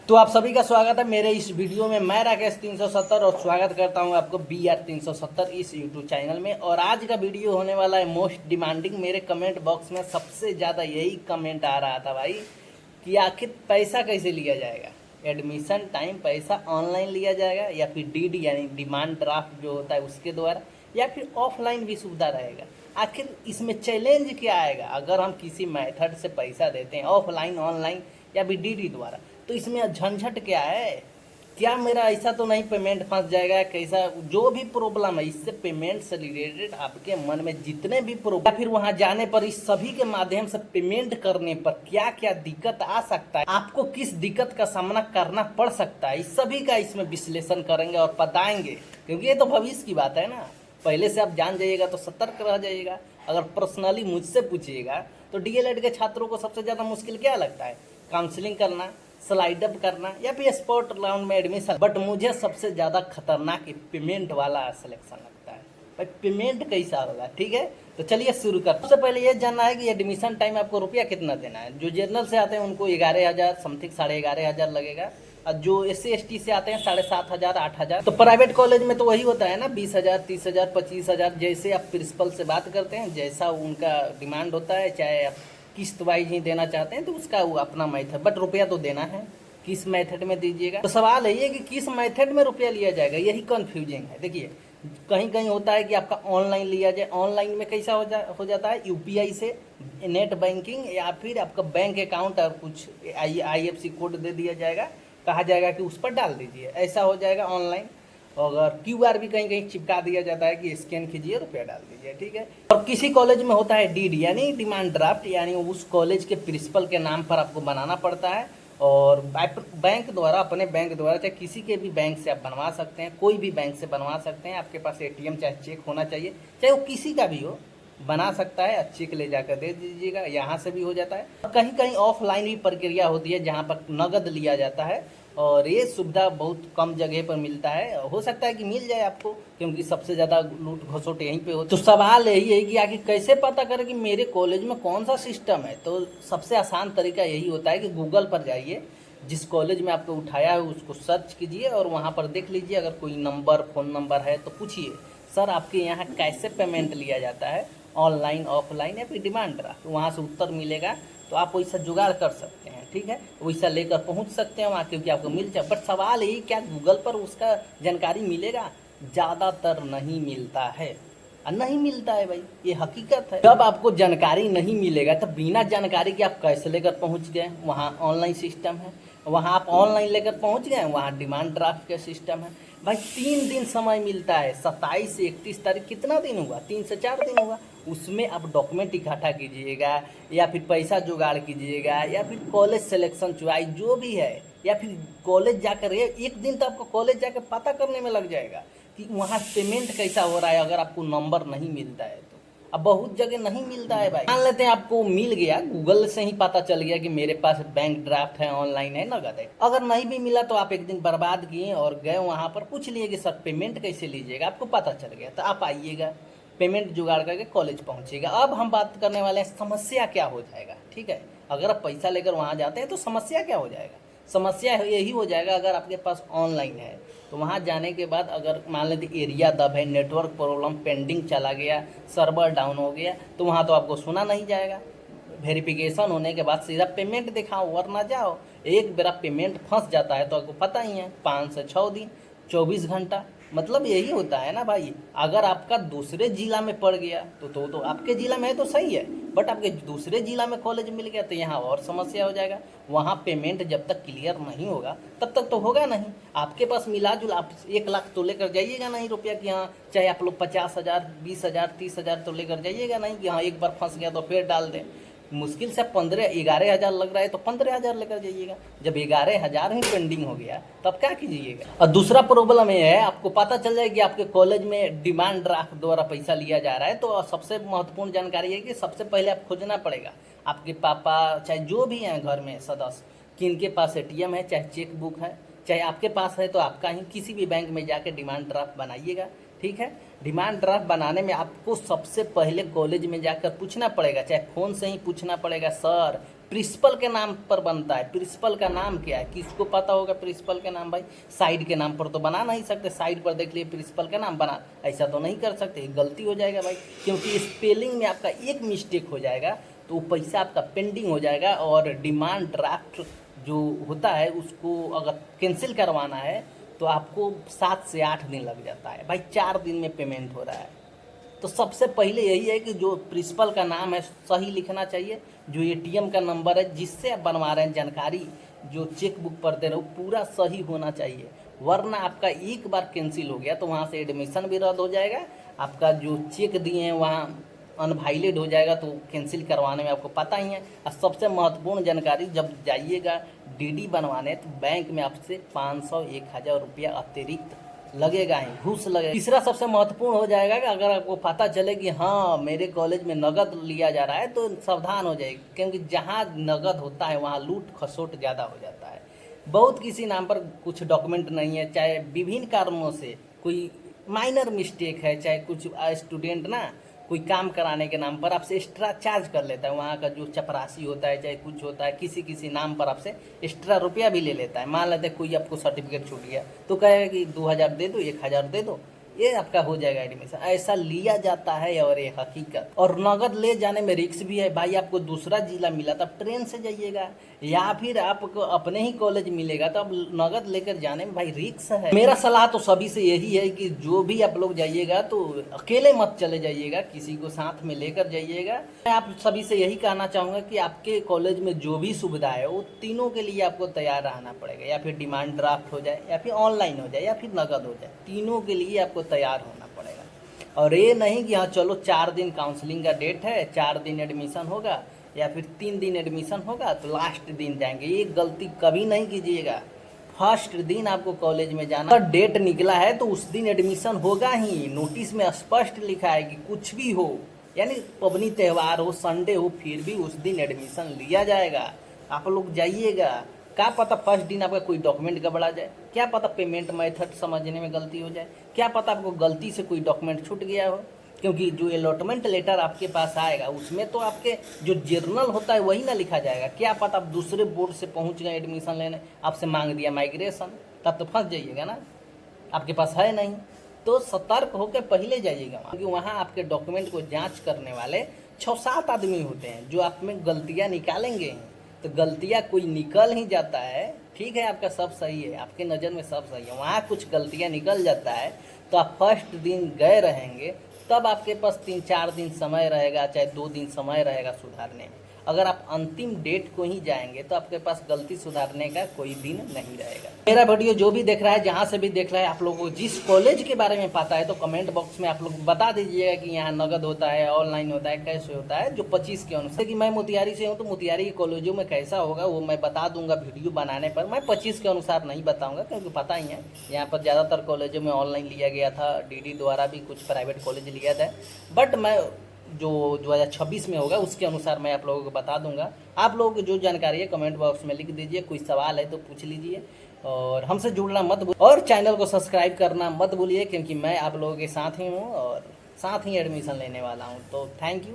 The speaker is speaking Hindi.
तो आप सभी का स्वागत है मेरे इस वीडियो में। मैं राकेश 370 और स्वागत करता हूं आपको BR 370 इस यूट्यूब चैनल में। और आज का वीडियो होने वाला है मोस्ट डिमांडिंग। मेरे कमेंट बॉक्स में सबसे ज़्यादा यही कमेंट आ रहा था भाई कि आखिर पैसा कैसे लिया जाएगा। एडमिशन टाइम पैसा ऑनलाइन लिया जाएगा या फिर DD यानी डिमांड ड्राफ्ट जो होता है उसके द्वारा, या फिर ऑफलाइन भी सुविधा रहेगा। आखिर इसमें चैलेंज क्या आएगा अगर हम किसी मेथड से पैसा देते हैं, ऑफलाइन ऑनलाइन या फिर DD द्वारा। तो इसमें झंझट क्या है? क्या मेरा ऐसा तो नहीं पेमेंट फंस जाएगा? कैसा जो भी प्रॉब्लम है इससे पेमेंट से रिलेटेड आपके मन में जितने भी प्रॉब्लम, या फिर वहां जाने पर इस सभी के माध्यम से पेमेंट करने पर क्या क्या दिक्कत आ सकता है, आपको किस दिक्कत का सामना करना पड़ सकता है, इस सभी का इसमें विश्लेषण करेंगे और बताएंगे। क्योंकि ये तो भविष्य की बात है ना। पहले से आप जान जाइएगा तो सतर्क रह जाइएगा। अगर पर्सनली मुझसे पूछिएगा तो DLED के छात्रों को सबसे ज़्यादा मुश्किल क्या लगता है? काउंसलिंग करना, स्लाइड अप करना या फिर स्पॉट राउंड में एडमिशन। बट मुझे सबसे ज़्यादा खतरनाक पेमेंट वाला सिलेक्शन लगता है। भाई पेमेंट कैसा होगा? ठीक है, तो चलिए शुरू करते हैं। सबसे पहले ये जानना है कि एडमिशन टाइम आपको रुपया कितना देना है। जो जनरल से आते हैं उनको 11,000 समथिंग 11,500 लगेगा, और जो SC ST से आते हैं 7,500 8,000। तो प्राइवेट कॉलेज में तो वही होता है ना, 20,000 30,000 25,000। जैसे आप प्रिंसिपल से बात करते हैं, जैसा उनका डिमांड होता है, चाहे आप किस्त वाइज ही देना चाहते हैं तो उसका वो अपना मेथड, बट रुपया तो देना है। किस मेथड में दीजिएगा? तो सवाल है ये कि किस मेथड में रुपया लिया जाएगा, यही कंफ्यूजिंग है। देखिए, कहीं कहीं होता है कि आपका ऑनलाइन लिया जाए। ऑनलाइन में कैसा हो जाता है? UPI से, नेट बैंकिंग, या फिर आपका बैंक अकाउंट और कुछ IFC कोड दे दिया जाएगा, कहा जाएगा कि उस पर डाल दीजिए, ऐसा हो जाएगा ऑनलाइन। अगर QR भी कहीं कहीं चिपका दिया जाता है कि स्कैन कीजिए, रुपया डाल दीजिए, ठीक है। और किसी कॉलेज में होता है DD यानी डिमांड ड्राफ्ट, यानी उस कॉलेज के प्रिंसिपल के नाम पर आपको बनाना पड़ता है। और बैंक द्वारा, अपने बैंक द्वारा, चाहे किसी के भी बैंक से आप बनवा सकते हैं, कोई भी बैंक से बनवा सकते हैं। आपके पास ATM चाहे चेक होना चाहिए, चाहे वो किसी का भी हो, बना सकता है। चेक ले जाकर दे दीजिएगा, यहाँ से भी हो जाता है। कहीं कहीं ऑफलाइन भी प्रक्रिया होती है जहाँ पर नगद लिया जाता है, और ये सुविधा बहुत कम जगह पर मिलता है। हो सकता है कि मिल जाए आपको, क्योंकि सबसे ज़्यादा लूट घसोट यहीं पे हो। तो सवाल यही है कि आखिर कैसे पता करें कि मेरे कॉलेज में कौन सा सिस्टम है। तो सबसे आसान तरीका यही होता है कि गूगल पर जाइए, जिस कॉलेज में आपको उठाया है उसको सर्च कीजिए और वहाँ पर देख लीजिए। अगर कोई नंबर, फ़ोन नंबर है तो पूछिए, सर आपके यहाँ कैसे पेमेंट लिया जाता है, ऑनलाइन ऑफलाइन या फिर डिमांड ड्राफ्ट। वहाँ से उत्तर मिलेगा तो आप वैसा जुगाड़ कर सकते हैं, ठीक है। वैसा लेकर पहुँच सकते हैं वहाँ, क्योंकि आपको मिल जाए। बट सवाल यही, क्या गूगल पर उसका जानकारी मिलेगा? ज़्यादातर नहीं मिलता है, नहीं मिलता है भाई, ये हकीकत है। जब आपको जानकारी नहीं मिलेगा तब बिना जानकारी के आप कैसे लेकर पहुँच गए? वहाँ ऑनलाइन सिस्टम है, वहाँ आप ऑनलाइन लेकर पहुँच गए, वहाँ डिमांड ड्राफ्ट का सिस्टम है। भाई 3 दिन समय मिलता है, 27 से 31 तारीख, कितना दिन हुआ? 3 से 4 दिन हुआ। उसमें आप डॉक्यूमेंट इकट्ठा कीजिएगा, या फिर पैसा जुगाड़ कीजिएगा, या फिर कॉलेज सिलेक्शन चॉइस जो भी है, या फिर कॉलेज जाकर एक दिन तो आपको कॉलेज जाकर पता करने में लग जाएगा कि वहाँ पेमेंट कैसा हो रहा है, अगर आपको नंबर नहीं मिलता है तो। अब बहुत जगह नहीं मिलता है भाई। मान लेते हैं आपको मिल गया, गूगल से ही पता चल गया कि मेरे पास बैंक ड्राफ्ट है, ऑनलाइन है, नगद है। अगर नहीं भी मिला तो आप एक दिन बर्बाद किए और गए वहाँ पर, पूछ लिए कि सर पेमेंट कैसे लीजिएगा, आपको पता चल गया तो आप आइएगा, पेमेंट जुगाड़ करके कॉलेज पहुँचिएगा। अब हम बात करने वाले हैं समस्या क्या हो जाएगा, ठीक है। अगर आप पैसा लेकर वहाँ जाते हैं तो समस्या क्या हो जाएगा? समस्या यही हो जाएगा, अगर आपके पास ऑनलाइन है तो वहाँ जाने के बाद अगर मान लेते एरिया दब है, नेटवर्क प्रॉब्लम, पेंडिंग चला गया, सर्वर डाउन हो गया, तो वहाँ तो आपको सुना नहीं जाएगा। वेरिफिकेशन होने के बाद सीधा पेमेंट दिखाओ, वरना जाओ। एक बार पेमेंट फंस जाता है तो आपको पता ही है, 5 से 6 दिन, 24 घंटा, मतलब यही होता है ना भाई। अगर आपका दूसरे जिला में पड़ गया तो आपके जिला में है तो सही है, बट आपके दूसरे जिला में कॉलेज मिल गया तो यहाँ और समस्या हो जाएगा। वहाँ पेमेंट जब तक क्लियर नहीं होगा तब तक तो होगा नहीं। आपके पास मिला जुला आप 1 लाख तो लेकर जाइएगा नहीं रुपया कि हाँ, चाहे आप लोग 50,000 20,000 30,000 तो लेकर जाइएगा नहीं कि हाँ एक बार फंस गया तो फिर डाल दें। मुश्किल से 11,000 लग रहा है तो 15,000 लेकर जाइएगा। जब 11,000 ही पेंडिंग हो गया तब क्या कीजिएगा? और दूसरा प्रॉब्लम ये है, आपको पता चल जाए कि आपके कॉलेज में डिमांड ड्राफ्ट द्वारा पैसा लिया जा रहा है, तो सबसे महत्वपूर्ण जानकारी है कि सबसे पहले आप खोजना पड़ेगा आपके पापा, चाहे जो भी हैं घर में सदस्य, किनके पास ATM है, चाहे चेक बुक है, चाहे आपके पास है तो आपका ही किसी भी बैंक में जाके डिमांड ड्राफ्ट बनाइएगा, ठीक है। डिमांड ड्राफ्ट बनाने में आपको सबसे पहले कॉलेज में जाकर पूछना पड़ेगा, चाहे फ़ोन से ही पूछना पड़ेगा, सर प्रिंसिपल के नाम पर बनता है। प्रिंसिपल का नाम क्या है, किसको पता होगा प्रिंसिपल के नाम? भाई साइड के नाम पर तो बना नहीं सकते, साइड पर देख लिए प्रिंसिपल का नाम बना, ऐसा तो नहीं कर सकते, गलती हो जाएगा भाई। क्योंकि स्पेलिंग में आपका एक मिस्टेक हो जाएगा तो वो पैसा आपका पेंडिंग हो जाएगा। और डिमांड ड्राफ्ट जो होता है उसको अगर कैंसिल करवाना है तो आपको 7 से 8 दिन लग जाता है भाई, 4 दिन में पेमेंट हो रहा है। तो सबसे पहले यही है कि जो प्रिंसिपल का नाम है सही लिखना चाहिए, जो एटीएम का नंबर है जिससे आप बनवा रहे हैं जानकारी, जो चेक बुक पर दे रहे हो पूरा सही होना चाहिए, वरना आपका एक बार कैंसिल हो गया तो वहाँ से एडमिशन भी रद्द हो जाएगा, आपका जो चेक दिए हैं वहाँ अनवैलिड हो जाएगा, तो कैंसिल करवाने में आपको पता ही है। और सबसे महत्वपूर्ण जानकारी, जब जाइएगा डीडी बनवाने तो बैंक में आपसे 500-1000 रुपया अतिरिक्त लगेगा ही, घूस लगेगा। तीसरा सबसे महत्वपूर्ण हो जाएगा कि अगर आपको पता चले कि हाँ मेरे कॉलेज में नगद लिया जा रहा है तो सावधान हो जाएगी, क्योंकि जहाँ नगद होता है वहाँ लूट खसोट ज़्यादा हो जाता है। बहुत किसी नाम पर कुछ डॉक्यूमेंट नहीं है, चाहे विभिन्न कारणों से कोई माइनर मिस्टेक है, चाहे कुछ स्टूडेंट ना कोई काम कराने के नाम पर आपसे एक्स्ट्रा चार्ज कर लेता है, वहाँ का जो चपरासी होता है चाहे कुछ होता है, किसी किसी नाम पर आपसे एक्स्ट्रा रुपया भी ले लेता है। मान लेते कोई आपको सर्टिफिकेट छूट गया तो कहेगा कि 2000 दे दो, 1000 दे दो, ये आपका हो जाएगा एडमिशन। ऐसा लिया जाता है और ये हकीकत। और नगद ले जाने में रिस्क भी है भाई, आपको दूसरा जिला मिला तब ट्रेन से जाइएगा, या फिर आपको अपने ही कॉलेज मिलेगा तो अब नगद लेकर जाने में भाई रिस्क है। मेरा सलाह तो सभी से यही है कि जो भी आप लोग जाइएगा तो अकेले मत चले जाइएगा, किसी को साथ में लेकर जाइएगा। मैं आप सभी से यही कहना चाहूँगा कि आपके कॉलेज में जो भी सुविधा है वो तीनों के लिए आपको तैयार रहना पड़ेगा, या फिर डिमांड ड्राफ्ट हो जाए, या फिर ऑनलाइन हो जाए, या फिर नगद हो जाए, तीनों के लिए आपको तैयार होना पड़ेगा। और ये नहीं कि हाँ चलो 4 दिन काउंसलिंग का डेट है, 4 दिन एडमिशन होगा या फिर 3 दिन एडमिशन होगा तो लास्ट दिन जाएंगे, ये गलती कभी नहीं कीजिएगा। फर्स्ट दिन आपको कॉलेज में जाना, अगर डेट निकला है तो उस दिन एडमिशन होगा ही। नोटिस में स्पष्ट लिखा है कि कुछ भी हो, यानी पबनी त्यौहार हो, संडे हो, फिर भी उस दिन एडमिशन लिया जाएगा। आप लोग जाइएगा, क्या पता फर्स्ट दिन आपका कोई डॉक्यूमेंट गड़बड़ा जाए, क्या पता पेमेंट मेथड समझने में गलती हो जाए, क्या पता आपको गलती से कोई डॉक्यूमेंट छूट गया हो। क्योंकि जो अलॉटमेंट लेटर आपके पास आएगा उसमें तो आपके जो जर्नल होता है वही ना लिखा जाएगा। क्या पता आप दूसरे बोर्ड से पहुंच गए एडमिशन लेने, आपसे मांग दिया माइग्रेशन, तब तो फंस जाइएगा ना, आपके पास है नहीं। तो सतर्क होकर पहले जाइएगा वहाँ, क्योंकि वहाँ आपके डॉक्यूमेंट को जाँच करने वाले 6-7 आदमी होते हैं जो आप में गलतियाँ निकालेंगे। तो गलतियाँ कोई निकल ही जाता है, ठीक है आपका सब सही है, आपके नज़र में सब सही है, वहाँ कुछ गलतियाँ निकल जाता है तो आप फर्स्ट दिन गए रहेंगे, तब आपके पास 3-4 दिन समय रहेगा, चाहे 2 दिन समय रहेगा सुधारने में। अगर आप अंतिम डेट को ही जाएंगे तो आपके पास गलती सुधारने का कोई दिन नहीं रहेगा। मेरा वीडियो जो भी देख रहा है, जहाँ से भी देख रहा है, आप लोगों को जिस कॉलेज के बारे में पता है तो कमेंट बॉक्स में आप लोग बता दीजिएगा कि यहाँ नगद होता है, ऑनलाइन होता है, कैसे होता है, जो 25 के अनुसार। कि मैं मोतिहारी से हूँ तो मोतिहारी के कॉलेजों में कैसा होगा वो मैं बता दूंगा वीडियो बनाने पर। मैं 25 के अनुसार नहीं बताऊँगा, क्योंकि पता ही है यहाँ पर ज़्यादातर कॉलेजों में ऑनलाइन लिया गया था, डीडी द्वारा भी कुछ प्राइवेट कॉलेज लिया था, बट मैं जो 2026 में होगा उसके अनुसार मैं आप लोगों को बता दूंगा। आप लोगों को जो जानकारी है कमेंट बॉक्स में लिख दीजिए, कोई सवाल है तो पूछ लीजिए, और हमसे जुड़ना मत भूलिए, और चैनल को सब्सक्राइब करना मत भूलिए, क्योंकि मैं आप लोगों के साथ ही हूँ और साथ ही एडमिशन लेने वाला हूँ। तो थैंक यू।